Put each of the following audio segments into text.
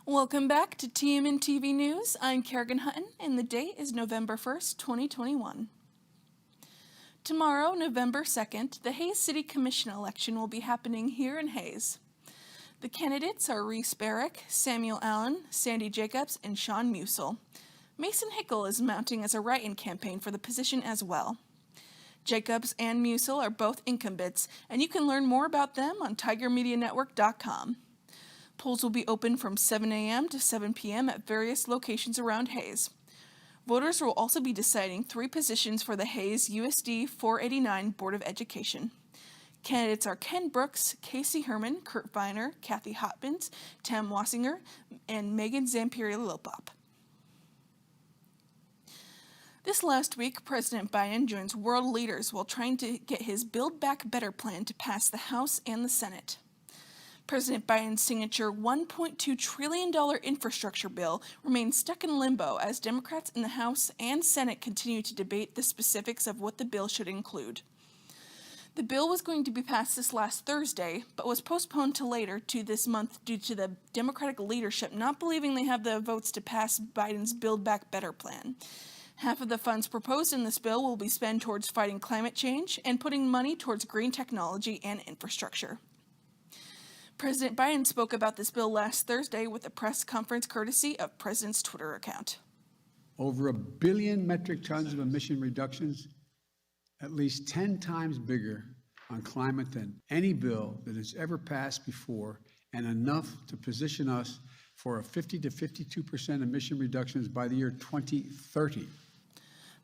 Welcome back to TMNtv News. I'm Kerrigan Hutton, and the date is November 1st, 2021. Tomorrow, November 2nd, the Hays City Commission election will be happening here in Hays. The candidates are Reese Barrick, Samuel Allen, Sandy Jacobs, and Sean Musil. Mason Hickel is mounting as a write-in campaign for the position as well. Jacobs and Musil are both incumbents, and you can learn more about them on TigerMediaNetwork.com. Polls will be open from 7 a.m. to 7 p.m. at various locations around Hays. Voters will also be deciding 3 positions for the Hays USD 489 Board of Education. Candidates are Ken Brooks, Casey Herman, Kurt Viner, Kathy Hotbins, Tam Wassinger, and Megan Zampieri-Lopop. This last week, President Biden joins world leaders while trying to get his Build Back Better plan to pass the House and the Senate. President Biden's signature $1.2 trillion infrastructure bill remains stuck in limbo as Democrats in the House and Senate continue to debate the specifics of what the bill should include. The bill was going to be passed this last Thursday, but was postponed to later to this month due to the Democratic leadership not believing they have the votes to pass Biden's Build Back Better plan. Half of the funds proposed in this bill will be spent towards fighting climate change and putting money towards green technology and infrastructure. President Biden spoke about this bill last Thursday with a press conference courtesy of President's Twitter account. Over 1 billion metric tons of emission reductions, at least 10 times bigger on climate than any bill that has ever passed before, and enough to position us for a 50 to 52% emission reductions by the year 2030.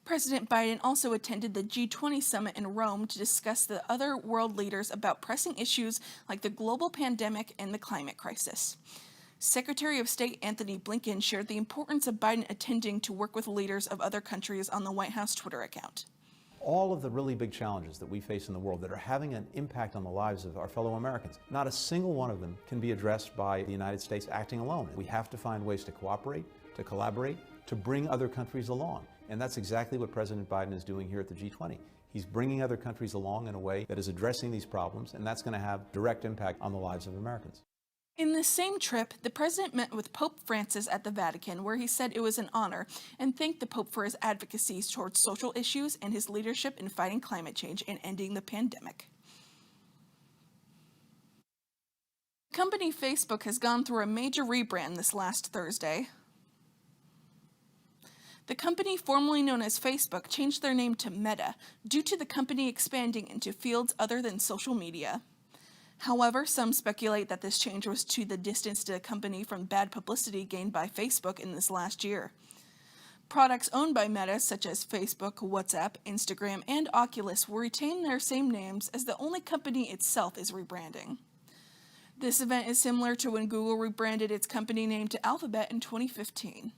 President Biden also attended the G20 summit in Rome to discuss the other world leaders about pressing issues like the global pandemic and the climate crisis. Secretary of State Anthony Blinken shared the importance of Biden attending to work with leaders of other countries on the White House Twitter account. All of the really big challenges that we face in the world that are having an impact on the lives of our fellow Americans, not a single one of them can be addressed by the United States acting alone. We have to find ways to cooperate, to collaborate, to bring other countries along. And that's exactly what President Biden is doing here at the G20. He's bringing other countries along in a way that is addressing these problems, and that's going to have direct impact on the lives of Americans. In this same trip, the president met with Pope Francis at the Vatican, where he said it was an honor and thanked the Pope for his advocacy towards social issues and his leadership in fighting climate change and ending the pandemic. Company Facebook has gone through a major rebrand this last Thursday. The company formerly known as Facebook changed their name to Meta due to the company expanding into fields other than social media. However, some speculate that this change was to distance the company from bad publicity gained by Facebook in this last year. Products owned by Meta, such as Facebook, WhatsApp, Instagram, and Oculus, will retain their same names as the only company itself is rebranding. This event is similar to when Google rebranded its company name to Alphabet in 2015.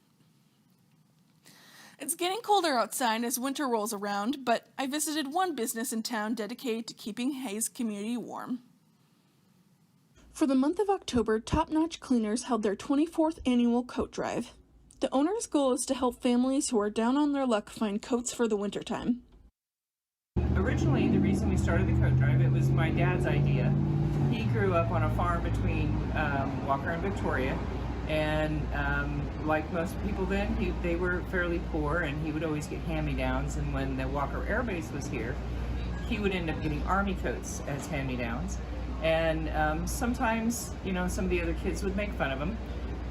It's getting colder outside as winter rolls around, but I visited one business in town dedicated to keeping Hays community warm. For the month of October, Top Notch Cleaners held their 24th annual coat drive. The owner's goal is to help families who are down on their luck find coats for the wintertime. Originally, the reason we started the coat drive, it was my dad's idea. He grew up on a farm between Walker and Victoria, and like most people then, they were fairly poor, and he would always get hand-me-downs, and when the Walker Air Base was here, he would end up getting Army coats as hand-me-downs. And sometimes, some of the other kids would make fun of him.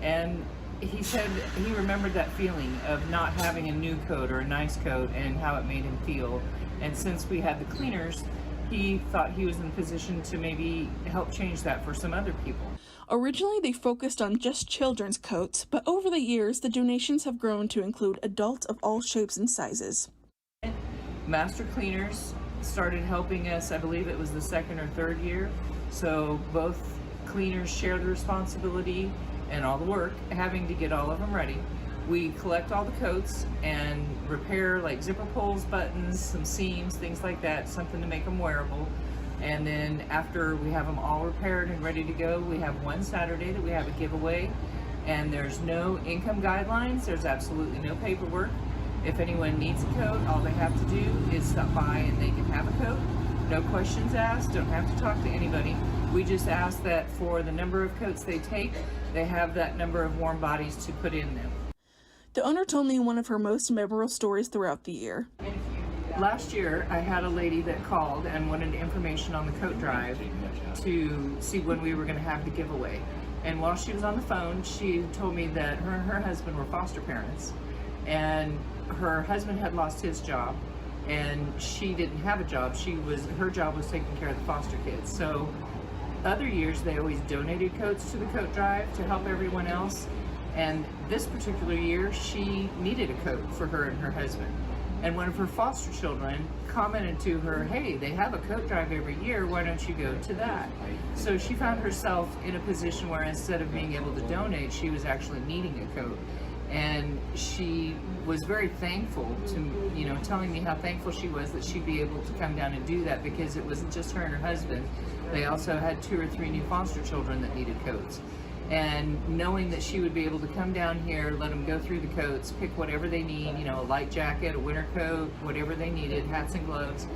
And he said he remembered that feeling of not having a new coat or a nice coat and how it made him feel. And since we had the cleaners, he thought he was in a position to maybe help change that for some other people. Originally, they focused on just children's coats, but over the years, the donations have grown to include adults of all shapes and sizes. Master Cleaners started helping us, I believe it was the 2nd or 3rd year. So both cleaners share the responsibility and all the work, having to get all of them ready. We collect all the coats and repair like zipper pulls, buttons, some seams, things like that, something to make them wearable. And then after we have them all repaired and ready to go, we have one Saturday that we have a giveaway, and there's no income guidelines, there's absolutely no paperwork. If anyone needs a coat, all they have to do is stop by and they can have a coat. No questions asked, don't have to talk to anybody. We just ask that for the number of coats they take, they have that number of warm bodies to put in them. The owner told me one of her most memorable stories throughout the year. Last year, I had a lady that called and wanted information on the coat drive to see when we were going to have the giveaway. And while she was on the phone, she told me that her and her husband were foster parents, and her husband had lost his job, and she didn't have a job. Her job was taking care of the foster kids. So other years, they always donated coats to the coat drive to help everyone else. And this particular year, she needed a coat for her and her husband. And one of her foster children commented to her, hey, they have a coat drive every year, why don't you go to that? So she found herself in a position where instead of being able to donate, she was actually needing a coat. And she was very thankful to, telling me how thankful she was that she'd be able to come down and do that, because it wasn't just her and her husband. They also had 2 or 3 new foster children that needed coats. And knowing that she would be able to come down here, let them go through the coats, pick whatever they need, a light jacket, a winter coat, whatever they needed, hats and gloves,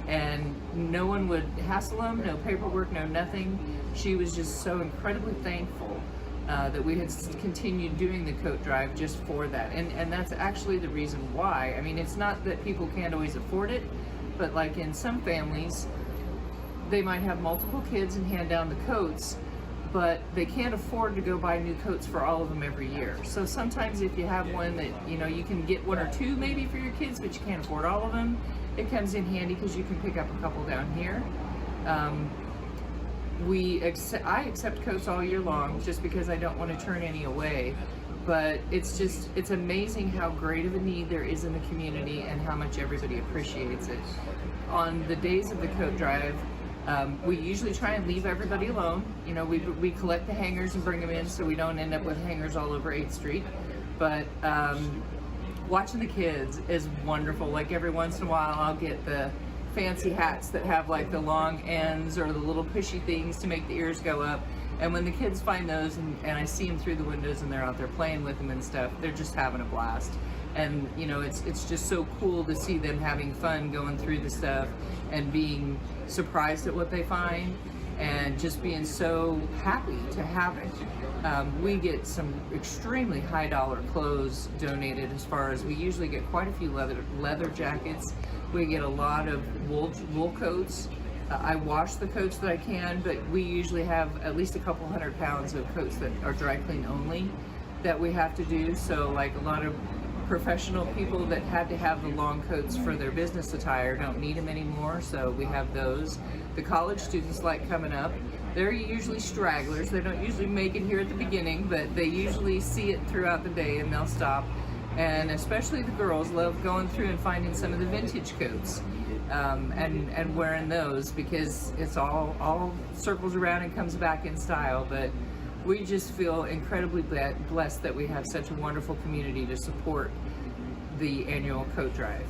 and no one would hassle them, no paperwork, no nothing. She was just so incredibly thankful that we had continued doing the coat drive just for that. And that's actually the reason why. I mean, it's not that people can't always afford it, but like in some families, they might have multiple kids and hand down the coats, but they can't afford to go buy new coats for all of them every year. So sometimes if you have one that, you can get 1 or 2 maybe for your kids, but you can't afford all of them, it comes in handy because you can pick up a couple down here. I accept coats all year long just because I don't want to turn any away. But it's amazing how great of a need there is in the community and how much everybody appreciates it. On the days of the coat drive, we usually try and leave everybody alone. We collect the hangers and bring them in so we don't end up with hangers all over 8th Street. But watching the kids is wonderful. Like every once in a while I'll get the fancy hats that have like the long ends or the little pushy things to make the ears go up. And when the kids find those and I see them through the windows and they're out there playing with them and stuff, they're just having a blast. And it's just so cool to see them having fun going through the stuff and being surprised at what they find and just being so happy to have it. We get some extremely high dollar clothes donated, as far as we usually get quite a few leather jackets. We get a lot of wool coats. I wash the coats that I can, but we usually have at least a couple 100 pounds of coats that are dry clean only that we have to do. So like a lot of professional people that had to have the long coats for their business attire don't need them anymore, so we have those. The college students like coming up. They're usually stragglers. They don't usually make it here at the beginning, but they usually see it throughout the day and they'll stop. And especially the girls love going through and finding some of the vintage coats and wearing those, because it's all circles around and comes back in style. But we just feel incredibly blessed that we have such a wonderful community to support the annual coat drive.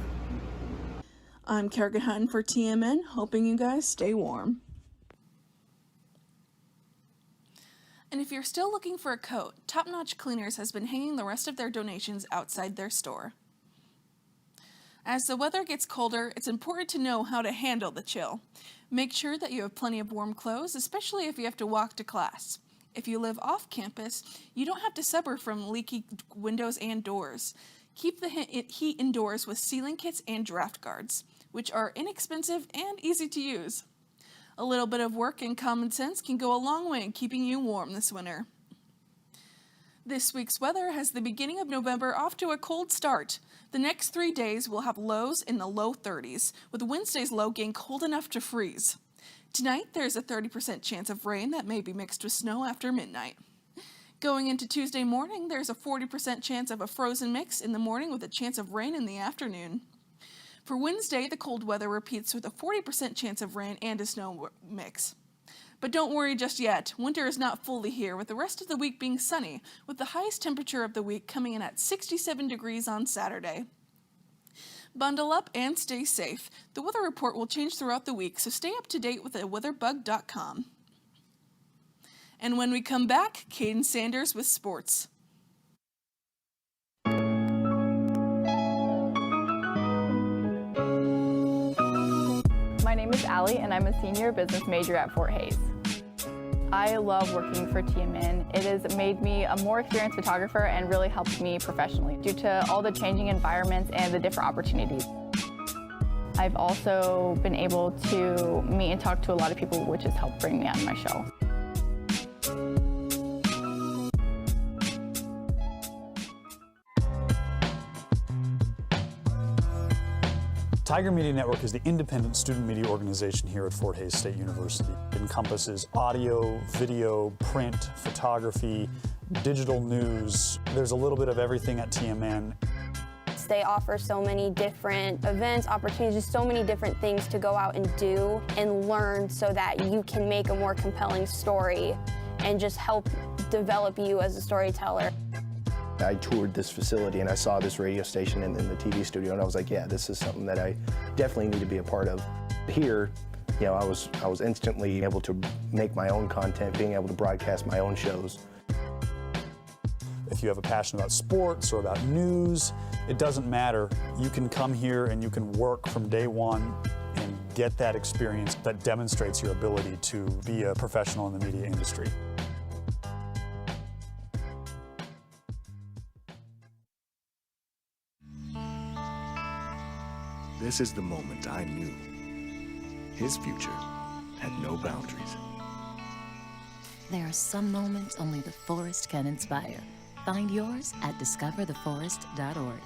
I'm Kerrigan Hutton for TMN, hoping you guys stay warm. And if you're still looking for a coat, Top Notch Cleaners has been hanging the rest of their donations outside their store. As the weather gets colder, it's important to know how to handle the chill. Make sure that you have plenty of warm clothes, especially if you have to walk to class. If you live off campus, you don't have to suffer from leaky windows and doors. Keep the heat indoors with ceiling kits and draft guards, which are inexpensive and easy to use. A little bit of work and common sense can go a long way in keeping you warm this winter. This week's weather has the beginning of November off to a cold start. The next 3 days will have lows in the low 30s, with Wednesday's low getting cold enough to freeze. Tonight, there's a 30% chance of rain that may be mixed with snow after midnight. Going into Tuesday morning, there's a 40% chance of a frozen mix in the morning with a chance of rain in the afternoon. For Wednesday, the cold weather repeats with a 40% chance of rain and a snow mix. But don't worry just yet. Winter is not fully here, with the rest of the week being sunny, with the highest temperature of the week coming in at 67 degrees on Saturday. Bundle up and stay safe. The weather report will change throughout the week, so stay up to date with weatherbug.com. And when we come back, Caden Sanders with sports. My name is Allie, and I'm a senior business major at Fort Hays. I love working for TMN. It has made me a more experienced photographer and really helped me professionally due to all the changing environments and the different opportunities. I've also been able to meet and talk to a lot of people, which has helped bring me on my show. Tiger Media Network is the independent student media organization here at Fort Hays State University. It encompasses audio, video, print, photography, digital news. There's a little bit of everything at TMN. They offer so many different events, opportunities, so many different things to go out and do and learn so that you can make a more compelling story and just help develop you as a storyteller. I toured this facility and I saw this radio station in the TV studio, and I was like, yeah, this is something that I definitely need to be a part of. Here, you know, I was instantly able to make my own content, being able to broadcast my own shows. If you have a passion about sports or about news, it doesn't matter. You can come here and you can work from day one and get that experience that demonstrates your ability to be a professional in the media industry. This is the moment I knew his future had no boundaries. There are some moments only the forest can inspire. Find yours at discovertheforest.org.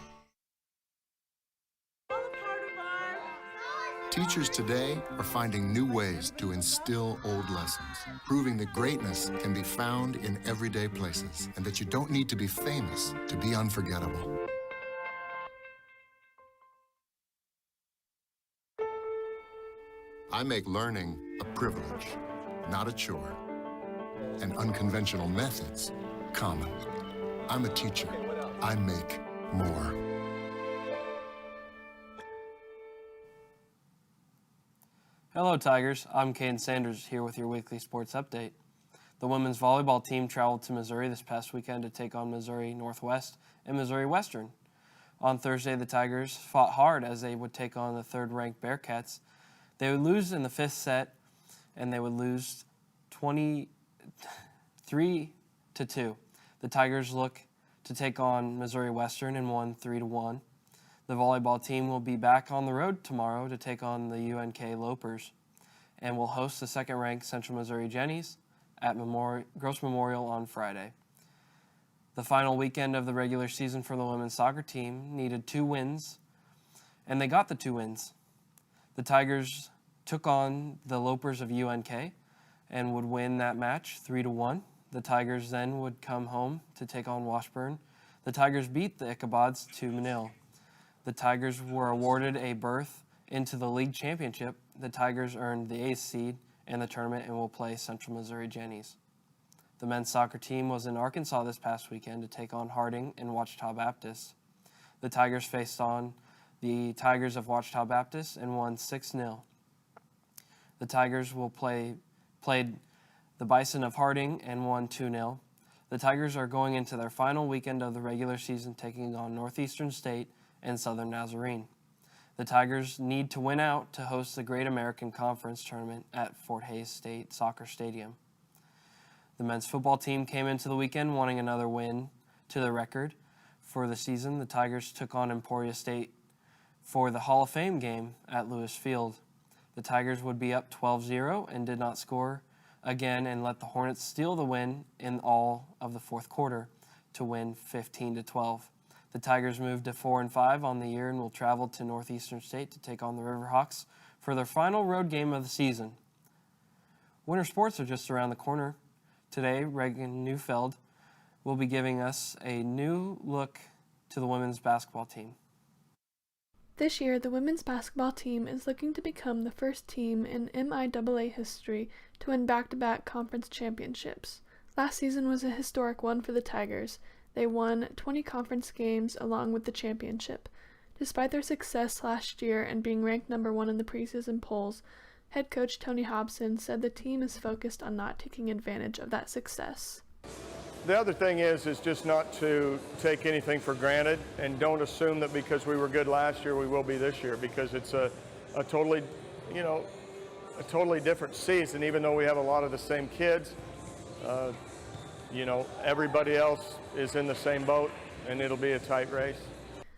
Teachers today are finding new ways to instill old lessons, proving that greatness can be found in everyday places and that you don't need to be famous to be unforgettable. I make learning a privilege, not a chore, and unconventional methods common. I'm a teacher. I make more. Hello, Tigers. I'm Caden Sanders here with your weekly sports update. The women's volleyball team traveled to Missouri this past weekend to take on Missouri Northwest and Missouri Western. On Thursday, the Tigers fought hard as they would take on the third-ranked Bearcats. They would lose in the fifth set, and they would lose 23-2. The Tigers look to take on Missouri Western and won 3-1. The volleyball team will be back on the road tomorrow to take on the UNK Lopers and will host the second-ranked Central Missouri Jennies at Gross Memorial on Friday. The final weekend of the regular season for the women's soccer team needed 2 wins, and they got the 2 wins. The Tigers took on the Lopers of UNK and would win that match 3-1. The Tigers then would come home to take on Washburn. The Tigers beat the Ichabods 2-0. The Tigers were awarded a berth into the league championship. The Tigers earned the 8th seed in the tournament and will play Central Missouri Jennies. The men's soccer team was in Arkansas this past weekend to take on Harding and Ouachita Baptist. The Tigers faced on the Tigers of Ouachita Baptist and won 6-0. The Tigers played the Bison of Harding and won 2-0. The Tigers are going into their final weekend of the regular season taking on Northeastern State and Southern Nazarene. The Tigers need to win out to host the Great American Conference Tournament at Fort Hays State Soccer Stadium. The men's football team came into the weekend wanting another win to their record. For the season, the Tigers took on Emporia State for the Hall of Fame game at Lewis Field. The Tigers would be up 12-0 and did not score again and let the Hornets steal the win in all of the fourth quarter to win 15-12. The Tigers moved to 4-5 on the year and will travel to Northeastern State to take on the Riverhawks for their final road game of the season. Winter sports are just around the corner. Today, Reagan Neufeld will be giving us a new look to the women's basketball team. This year, the women's basketball team is looking to become the first team in MIAA history to win back-to-back conference championships. Last season was a historic one for the Tigers. They won 20 conference games along with the championship. Despite their success last year and being ranked number 1 in the preseason polls, head coach Tony Hobson said the team is focused on not taking advantage of that success. The other thing is just not to take anything for granted and don't assume that because we were good last year we will be this year, because it's a totally different season. Even though we have a lot of the same kids, You know, everybody else is in the same boat, and it'll be a tight race.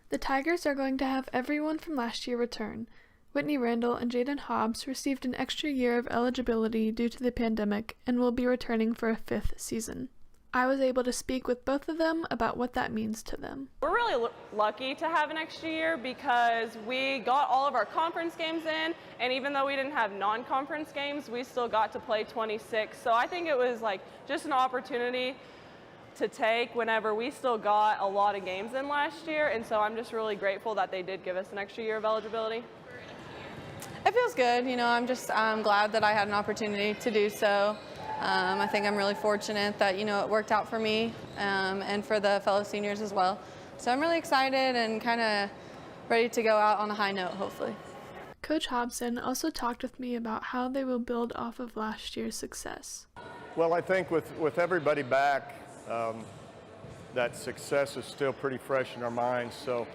The Tigers are going to have everyone from last year return. Whitney Randall and Jaden Hobbs received an extra year of eligibility due to the pandemic and will be returning for a 5th season. I was able to speak with both of them about what that means to them. We're really lucky to have an extra year because we got all of our conference games in, and even though we didn't have non-conference games, we still got to play 26. So I think it was like just an opportunity to take whenever we still got a lot of games in last year, and so I'm just really grateful that they did give us an extra year of eligibility. It feels good, you know, I'm glad that I had an opportunity to do so. I think I'm really fortunate that, you know, it worked out for me and for the fellow seniors as well. So I'm really excited and kind of ready to go out on a high note, hopefully. Coach Hobson also talked with me about how they will build off of last year's success. Well, I think with everybody back, that success is still pretty fresh in our minds. So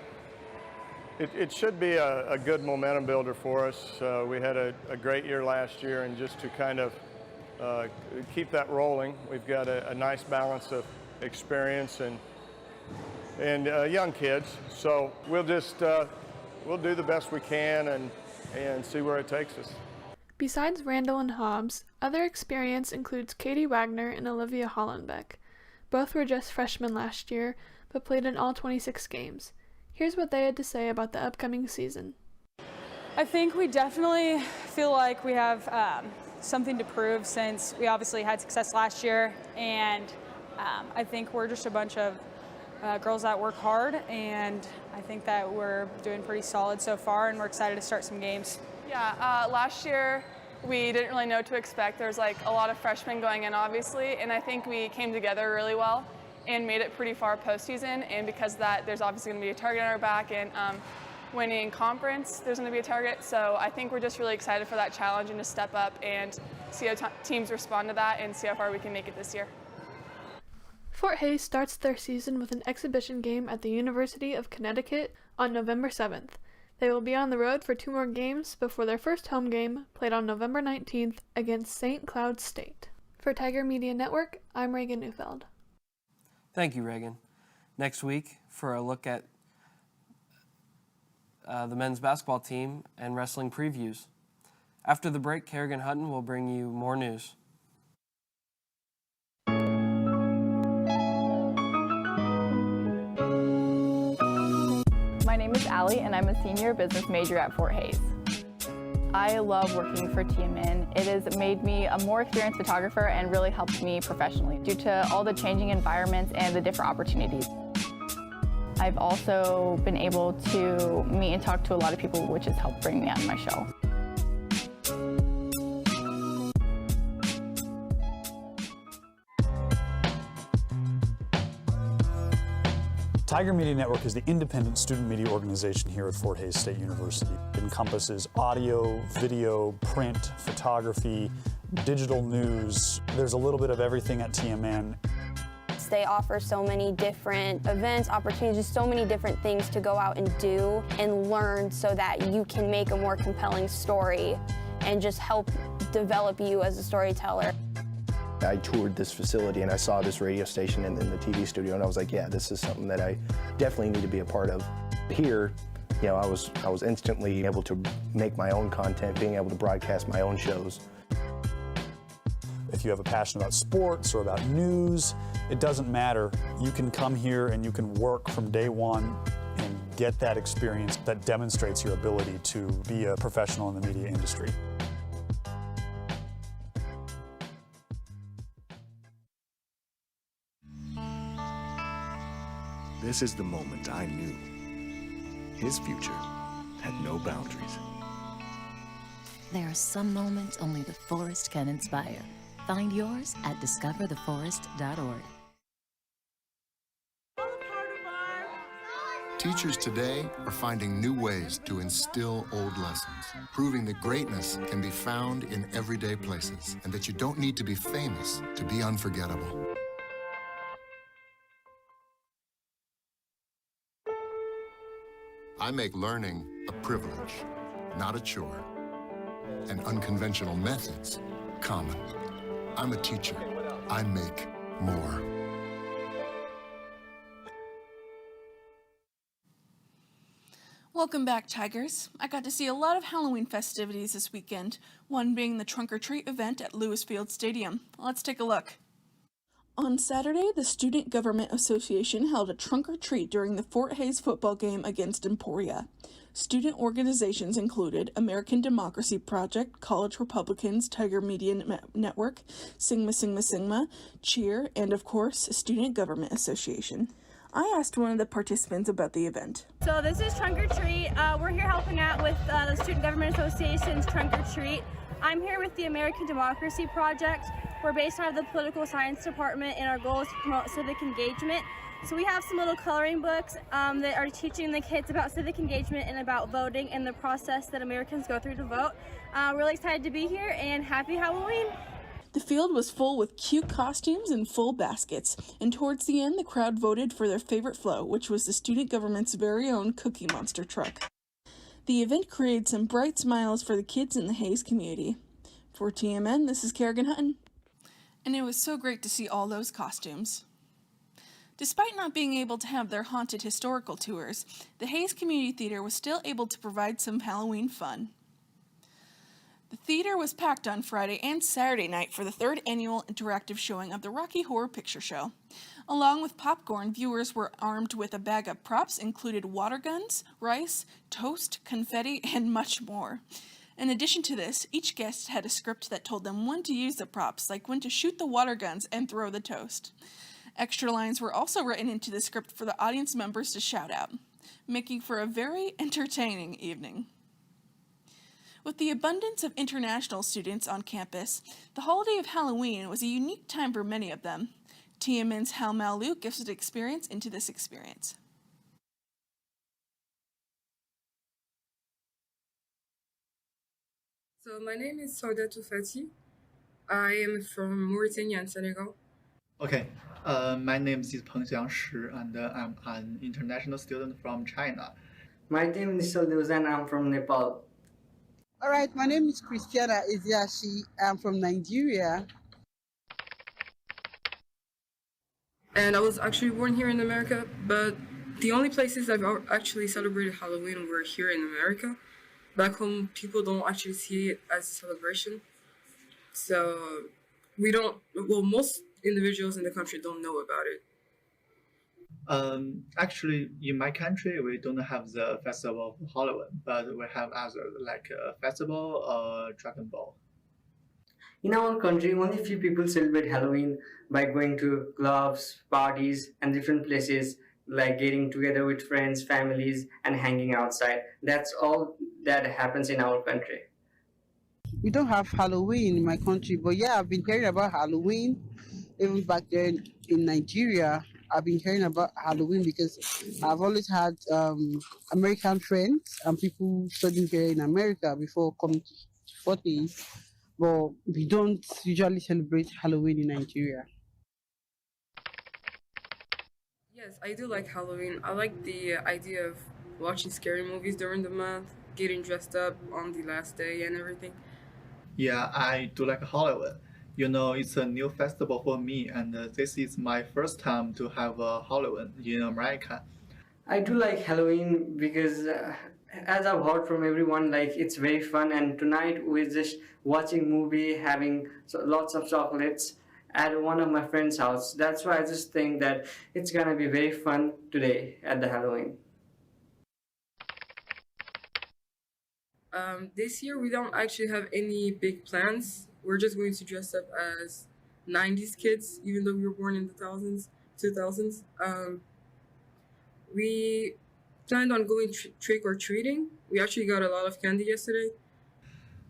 it should be a good momentum builder for us. We had a great year last year, and just to kind of keep that rolling, we've got a nice balance of experience and young kids. So we'll just we'll do the best we can and see where it takes us. Besides Randall and Hobbs, other experience includes Katie Wagner and Olivia Hollenbeck. Both were just freshmen last year, but played in all 26 games. Here's what they had to say about the upcoming season. I think we definitely feel like we have something to prove since we obviously had success last year, and I think we're just a bunch of girls that work hard, and I think that we're doing pretty solid so far, and we're excited to start some games. Yeah, last year we didn't really know what to expect. There was like a lot of freshmen going in, obviously, and I think we came together really well and made it pretty far postseason, and because of that, there's obviously going to be a target on our back, and winning conference, there's going to be a target. So I think we're just really excited for that challenge and to step up and see how teams respond to that and see how far we can make it this year. Fort Hays starts their season with an exhibition game at the University of Connecticut on November 7th. They will be on the road for 2 more games before their first home game, played on November 19th against St. Cloud State. For Tiger Media Network, I'm Reagan Neufeld. Thank you, Reagan. Next week, for a look at the men's basketball team and wrestling previews. After the break, Kerrigan Hutton will bring you more news. My name is Allie, and I'm a senior business major at Fort Hays. I love working for TMN. It has made me a more experienced photographer and really helped me professionally due to all the changing environments and the different opportunities. I've also been able to meet and talk to a lot of people, which has helped bring me out of my shell. Tiger Media Network is the independent student media organization here at Fort Hays State University. It encompasses audio, video, print, photography, digital news. There's a little bit of everything at TMN. They offer so many different events, opportunities, so many different things to go out and do and learn so that you can make a more compelling story and just help develop you as a storyteller. I toured this facility and I saw this radio station in the TV studio, and I was like, yeah, this is something that I definitely need to be a part of. Here, you know, I was instantly able to make my own content, being able to broadcast my own shows. If you have a passion about sports or about news, it doesn't matter. You can come here and you can work from day one and get that experience that demonstrates your ability to be a professional in the media industry. This is the moment I knew his future had no boundaries. There are some moments only the forest can inspire. Find yours at discovertheforest.org. Teachers today are finding new ways to instill old lessons, proving that greatness can be found in everyday places and that you don't need to be famous to be unforgettable. I make learning a privilege, not a chore, and unconventional methods common. I'm a teacher, I make more. Welcome back, Tigers. I got to see a lot of Halloween festivities this weekend, one being the Trunk or Treat event at Lewis Field Stadium. Let's take a look. On Saturday, the Student Government Association held a trunk or treat during the Fort Hays football game against Emporia. Student organizations included American Democracy Project, College Republicans, Tiger Media Network, Sigma Sigma Sigma, Cheer, and of course, Student Government Association. I asked one of the participants about the event. So this is Trunk or Treat. We're here helping out with the Student Government Association's Trunk or Treat. I'm here with the American Democracy Project. We're based out of the Political Science Department, and our goal is to promote civic engagement. So we have some little coloring books that are teaching the kids about civic engagement and about voting and the process that Americans go through to vote. Really excited to be here, and happy Halloween! The field was full with cute costumes and full baskets, and towards the end the crowd voted for their favorite float, which was the student government's very own Cookie Monster truck. The event created some bright smiles for the kids in the Hays community. For TMN, this is Kerrigan Hutton. And it was so great to see all those costumes. Despite not being able to have their haunted historical tours, the Hays Community Theater was still able to provide some Halloween fun. The theater was packed on Friday and Saturday night for the third annual interactive showing of the Rocky Horror Picture Show. Along with popcorn, viewers were armed with a bag of props included water guns, rice, toast, confetti, and much more. In addition to this, each guest had a script that told them when to use the props, like when to shoot the water guns and throw the toast. Extra lines were also written into the script for the audience members to shout out, making for a very entertaining evening. With the abundance of international students on campus, the holiday of Halloween was a unique time for many of them. TMN's Hal Malu gives an experience into this experience. So my name is Saudatou Fati. I am from Mauritania and Senegal. Okay, my name is Peng Xiangshi, and I'm an international student from China. My name is Nishal and I'm from Nepal. All right, my name is Christiana Eziashi. I'm from Nigeria. And I was actually born here in America, but the only places I've actually celebrated Halloween were here in America. Back home, people don't actually see it as a celebration. So most individuals in the country don't know about it. Actually, in my country, we don't have the festival of Halloween, but we have others like festival, Dragon Ball. In our country, only few people celebrate Halloween by going to clubs, parties, and different places, like getting together with friends, families, and hanging outside. That's all that happens in our country. We don't have Halloween in my country, but yeah, I've been hearing about Halloween. Even back then in Nigeria, I've been hearing about Halloween because I've always had American friends and people studying here in America before coming to Fort Hays, but we don't usually celebrate Halloween in Nigeria. Yes, I do like Halloween. I like the idea of watching scary movies during the month, getting dressed up on the last day and everything. Yeah, I do like Halloween. You know, it's a new festival for me, and this is my first time to have a Halloween in America. I do like Halloween because as I've heard from everyone, like it's very fun, and tonight we're just watching movie, having lots of chocolates at one of my friend's house. That's why I just think that it's gonna be very fun today at the Halloween. This year we don't actually have any big plans. We're just going to dress up as 90s kids, even though we were born in the 2000s. We planned on going trick or treating. We actually got a lot of candy yesterday.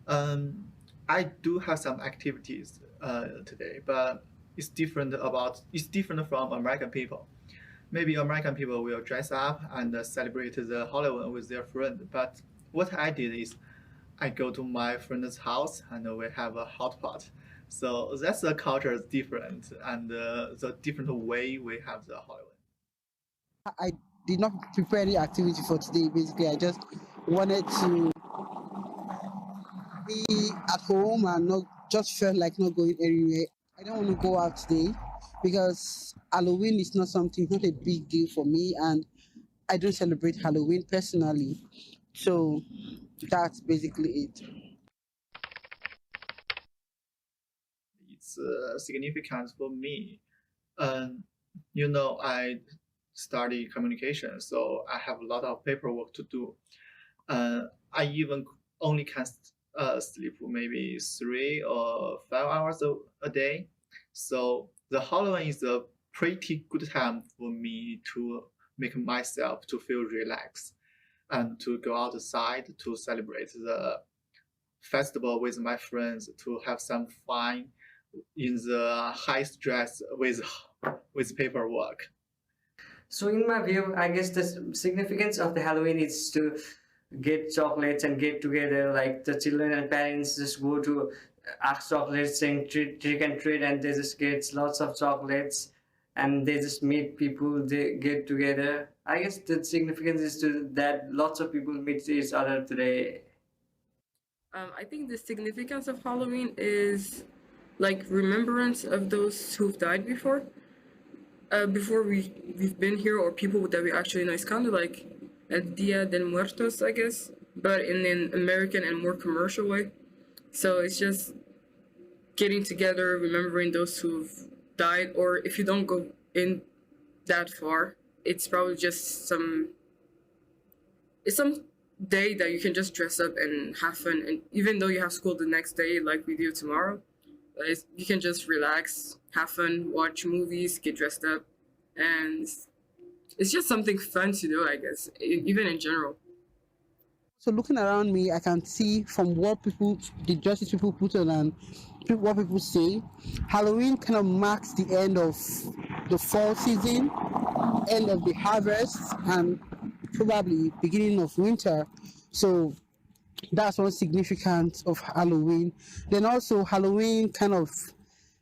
I do have some activities today, but it's different from American people. Maybe American people will dress up and celebrate the Halloween with their friend. But what I did is I go to my friend's house and we have a hot pot. So that's the culture is different and the different way we have the Halloween. I did not prepare any activity for today. Basically, I just wanted to be at home and not just felt like not going anywhere. I don't want to go out today because Halloween is not a big deal for me, and I don't celebrate Halloween personally. So that's basically it. It's significant for me. I study communication, so I have a lot of paperwork to do. I even only can sleep maybe 3 or 5 hours a day. So the Halloween is a pretty good time for me to make myself to feel relaxed and to go outside to celebrate the festival with my friends, to have some fun in the high stress with paperwork. So in my view, I guess the significance of the Halloween is to get chocolates and get together, like the children and parents just go to ask chocolates saying trick and treat, and they just get lots of chocolates and they just meet people, they get together. I guess the significance is to that lots of people meet each other today. I think the significance of Halloween is like remembrance of those who've died before we've been here, or people that we actually know. It's kind of like El Dia de Muertos, I guess, but in an American and more commercial way. So it's just getting together, remembering those who've died, or if you don't go in that far, it's probably just some day that you can just dress up and have fun. And even though you have school the next day, like we do tomorrow, you can just relax, have fun, watch movies, get dressed up, and it's just something fun to do, I guess, even in general. So looking around me, I can see from what the dresses people put on and what people say, Halloween kind of marks the end of the fall season, end of the harvest, and probably beginning of winter. So that's one significance of Halloween. Then also Halloween kind of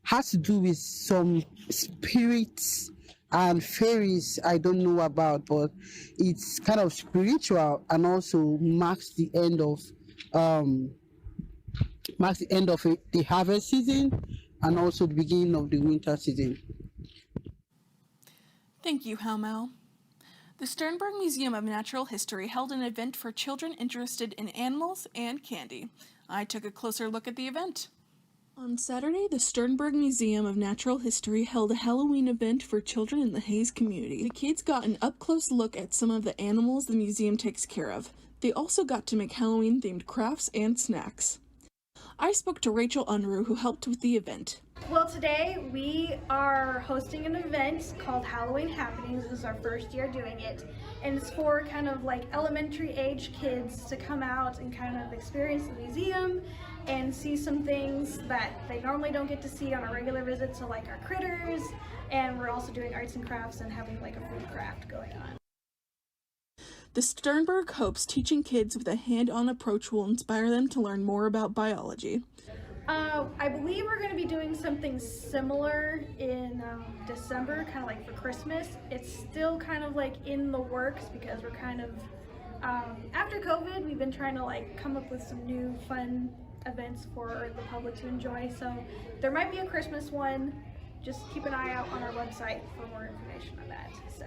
has to do with some spirits and fairies I don't know about, but it's kind of spiritual and also marks the end of the harvest season and also the beginning of the winter season. Thank you, Helmo. The Sternberg Museum of Natural History held an event for children interested in animals and candy. I took a closer look at the event. On Saturday, the Sternberg Museum of Natural History held a Halloween event for children in the Hayes community. The kids got an up-close look at some of the animals the museum takes care of. They also got to make Halloween-themed crafts and snacks. I spoke to Rachel Unruh, who helped with the event. Well, today we are hosting an event called Halloween Happenings. This is our first year doing it, and it's for kind of like elementary age kids to come out and kind of experience the museum and see some things that they normally don't get to see on a regular visit, so like our critters, and we're also doing arts and crafts and having like a food craft going on. The Sternberg hopes teaching kids with a hand-on approach will inspire them to learn more about biology. I believe we're going to be doing something similar in December, kind of like for Christmas. It's still kind of like in the works because we're kind of, after COVID, we've been trying to like come up with some new fun events for the public to enjoy. So there might be a Christmas one. Just keep an eye out on our website for more information on that. So.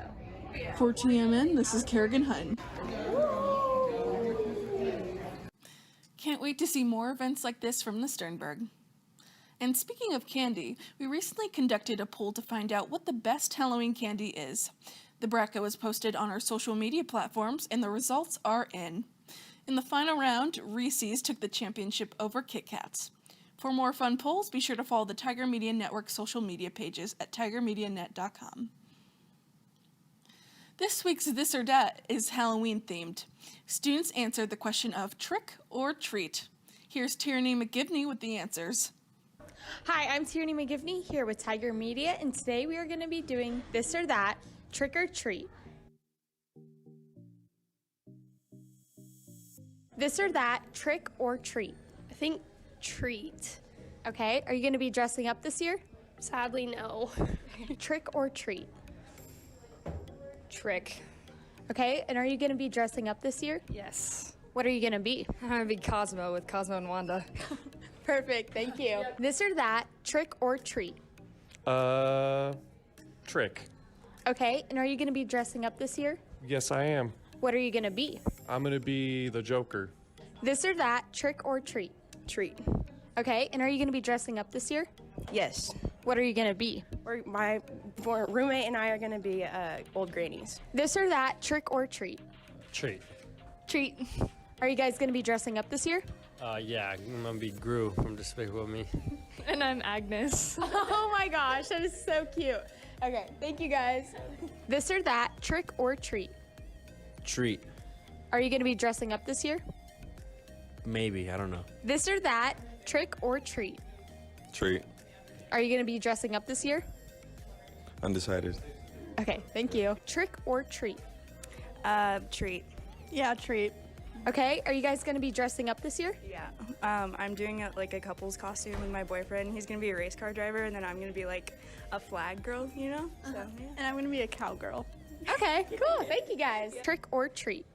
For TMN, this is Kerrigan Hutton. Can't wait to see more events like this from the Sternberg. And speaking of candy, we recently conducted a poll to find out what the best Halloween candy is. The bracket was posted on our social media platforms, and the results are in. In the final round, Reese's took the championship over Kit Kats. For more fun polls, be sure to follow the Tiger Media Network social media pages at tigermedianet.com. This week's This or That is Halloween themed. Students answered the question of trick or treat. Here's Tierney McGivney with the answers. Hi, I'm Tierney McGivney here with Tiger Media, and today we are going to be doing This or That, Trick or Treat. This or that, trick or treat? I think treat. Okay, are you going to be dressing up this year? Sadly, no. Trick or treat? Trick. Okay, and are you going to be dressing up this year? Yes. What are you going to be? I'm going to be Cosmo with Cosmo and Wanda. Perfect, thank you. This or that, trick or treat? Trick. Okay, and are you going to be dressing up this year? Yes, I am. What are you going to be? I'm gonna be the Joker. This or that, trick or treat? Treat. Okay, and are you going to be dressing up this year? Yes. What are you going to be? My roommate and I are going to be old grannies. This or that, trick or treat? Treat. Treat. Are you guys going to be dressing up this year? Yeah, I'm gonna be Gru from Despicable Me. And I'm Agnes. Oh my gosh, that is so cute. Okay, thank you guys. This or that, trick or treat? Treat. Are you going to be dressing up this year? Maybe, I don't know. This or that, trick or treat? Treat. Are you going to be dressing up this year? Undecided. Okay, thank you. Trick or treat? Treat. Yeah, treat. Okay, are you guys going to be dressing up this year? Yeah. I'm doing a couple's costume with my boyfriend. He's going to be a race car driver, and then I'm going to be like a flag girl, you know? So, yeah. And I'm going to be a cowgirl. Okay, cool. Thank you guys. Trick or treat?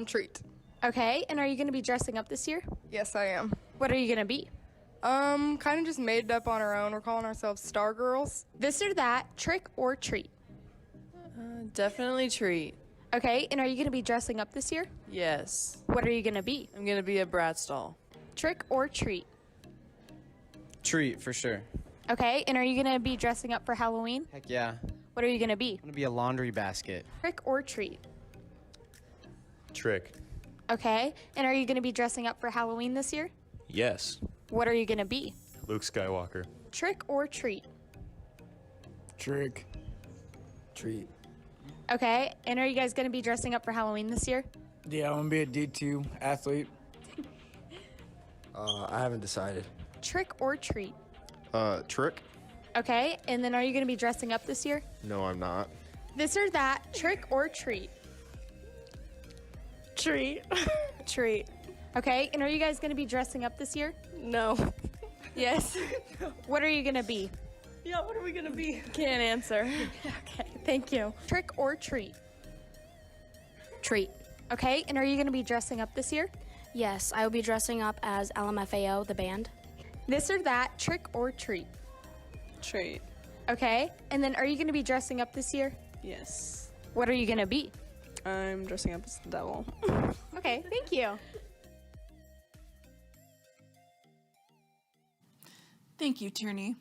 Treat. Okay, and are you going to be dressing up this year? Yes, I am. What are you going to be? Kind of just made it up on our own. We're calling ourselves Star Girls. This or that, trick or treat? Definitely treat. Okay, and are you going to be dressing up this year? Yes. What are you going to be? I'm going to be a Bratz doll. Trick or treat? Treat, for sure. Okay, and are you going to be dressing up for Halloween? Heck yeah. What are you going to be? I'm gonna be a laundry basket. Trick or treat? Trick. Okay, and are you going to be dressing up for Halloween this year? Yes. What are you going to be? Luke Skywalker. Trick or treat? Trick. Treat. Okay, and are you guys going to be dressing up for Halloween this year? Yeah, I'm gonna be a D2 athlete. I haven't decided. Trick or treat? Trick? Okay, and then are you going to be dressing up this year? No, I'm not. This or that, trick or treat? Treat. Treat. Okay, and are you guys going to be dressing up this year? No. Yes. What are you going to be? Yeah, what are we going to be? Can't answer. Okay, thank you. Trick or treat? Treat. Okay, and are you going to be dressing up this year? Yes, I will be dressing up as LMFAO, the band. This or that, trick or treat? Treat. Okay, and then are you going to be dressing up this year? Yes. What are you going to be? I'm dressing up as the devil. Okay, thank you. Thank you, Tierney.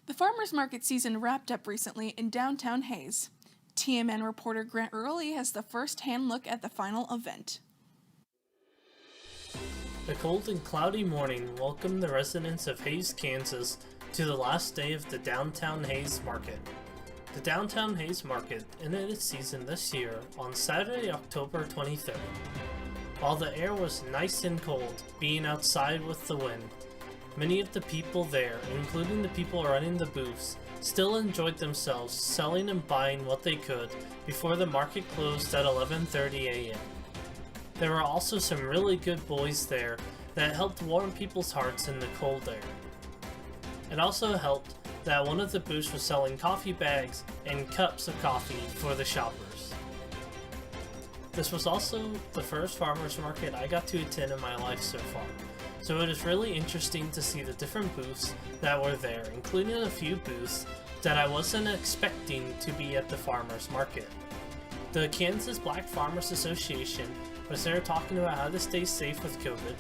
The farmers market season wrapped up recently in downtown Hayes. TMN reporter Grant Early has the first-hand look at the final event. A cold and cloudy morning welcomed the residents of Hayes, Kansas to the last day of the Downtown Hayes Market. The Downtown Hayes Market ended its season this year on Saturday, October 23rd. While the air was nice and cold, being outside with the wind, many of the people there, including the people running the booths, still enjoyed themselves selling and buying what they could before the market closed at 11:30 a.m. There were also some really good boys there that helped warm people's hearts in the cold air. It also helped that one of the booths was selling coffee bags and cups of coffee for the shoppers. This was also the first farmers market I got to attend in my life so far, so it is really interesting to see the different booths that were there, including a few booths that I wasn't expecting to be at the farmers market. The Kansas Black Farmers Association was there talking about how to stay safe with COVID,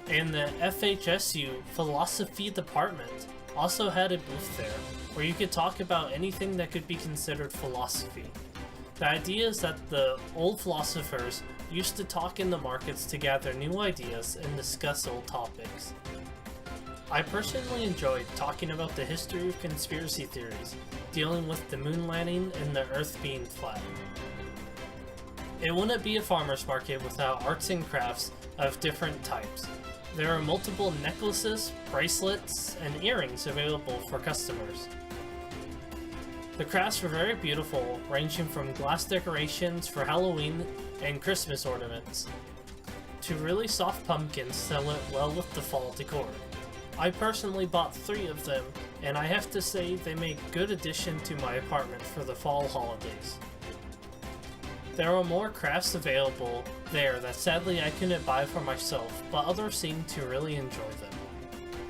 and the FHSU Philosophy Department also had a booth there where you could talk about anything that could be considered philosophy. The idea is that the old philosophers used to talk in the markets to gather new ideas and discuss old topics. I personally enjoyed talking about the history of conspiracy theories, dealing with the moon landing and the earth being flat. It wouldn't be a farmer's market without arts and crafts of different types. There are multiple necklaces, bracelets, and earrings available for customers. The crafts were very beautiful, ranging from glass decorations for Halloween and Christmas ornaments to really soft pumpkins that went well with the fall decor. I personally bought 3 of them, and I have to say they make good addition to my apartment for the fall holidays. There were more crafts available there that sadly I couldn't buy for myself, but others seemed to really enjoy them.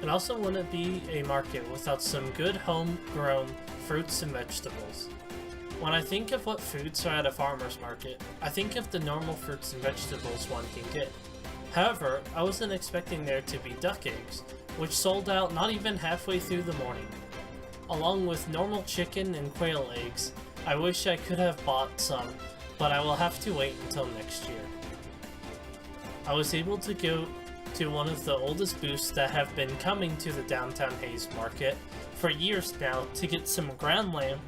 It also wouldn't be a market without some good homegrown fruits and vegetables. When I think of what foods are at a farmer's market, I think of the normal fruits and vegetables one can get. However, I wasn't expecting there to be duck eggs, which sold out not even halfway through the morning. Along with normal chicken and quail eggs, I wish I could have bought some, but I will have to wait until next year. I was able to go to one of the oldest booths that have been coming to the downtown Hayes market for years now to get some ground lamb,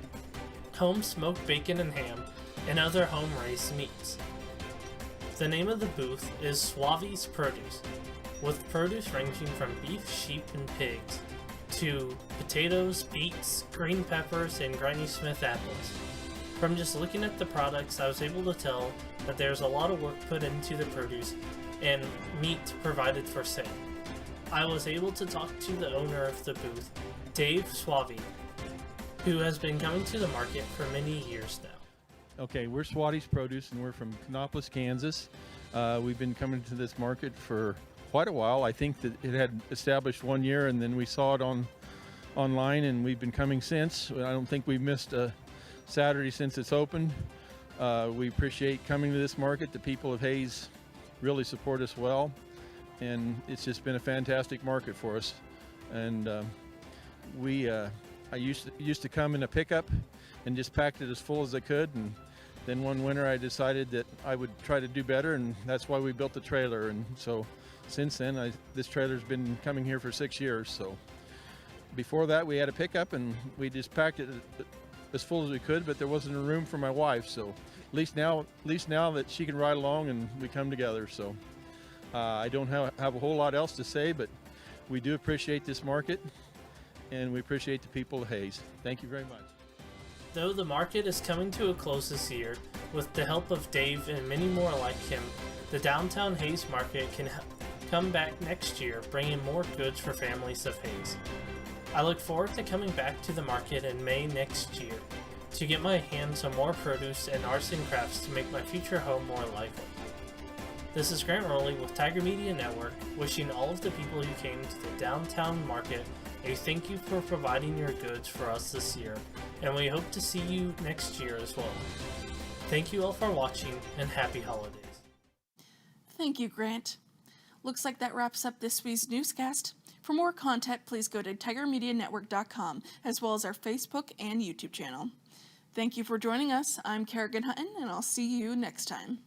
home smoked bacon and ham, and other home raised meats. The name of the booth is Suave's Produce, with produce ranging from beef, sheep, and pigs to potatoes, beets, green peppers, and Granny Smith apples. From just looking at the products, I was able to tell that there's a lot of work put into the produce and meat provided for sale. I was able to talk to the owner of the booth, Dave Suave, who has been coming to the market for many years now. Okay, we're Swaty's Produce and we're from Kannapolis, Kansas. We've been coming to this market for quite a while. I think that it had established 1 year and then we saw it online and we've been coming since. I don't think we've missed a Saturday since it's opened. We appreciate coming to this market. The people of Hayes really support us well, and it's just been a fantastic market for us. And I used to come in a pickup and just packed it as full as I could, and then one winter I decided that I would try to do better, and that's why we built the trailer. And so since then this trailer's been coming here for 6 years. So before that we had a pickup and we just packed it as full as we could, but there wasn't a room for my wife, so at least now that she can ride along and we come together. So I don't have a whole lot else to say, but we do appreciate this market and we appreciate the people of Hayes. Thank you very much. Though the market is coming to a close this year, with the help of Dave and many more like him, the downtown Hayes market can come back next year, bringing more goods for families of Hayes. I look forward to coming back to the market in May next year to get my hands on more produce and arts and crafts to make my future home more lively. This is Grant Rowley with Tiger Media Network, wishing all of the people who came to the downtown market a thank you for providing your goods for us this year, and we hope to see you next year as well. Thank you all for watching, and happy holidays. Thank you, Grant. Looks like that wraps up this week's newscast. For more content, please go to tigermedianetwork.com, as well as our Facebook and YouTube channel. Thank you for joining us. I'm Kerrigan Hutton, and I'll see you next time.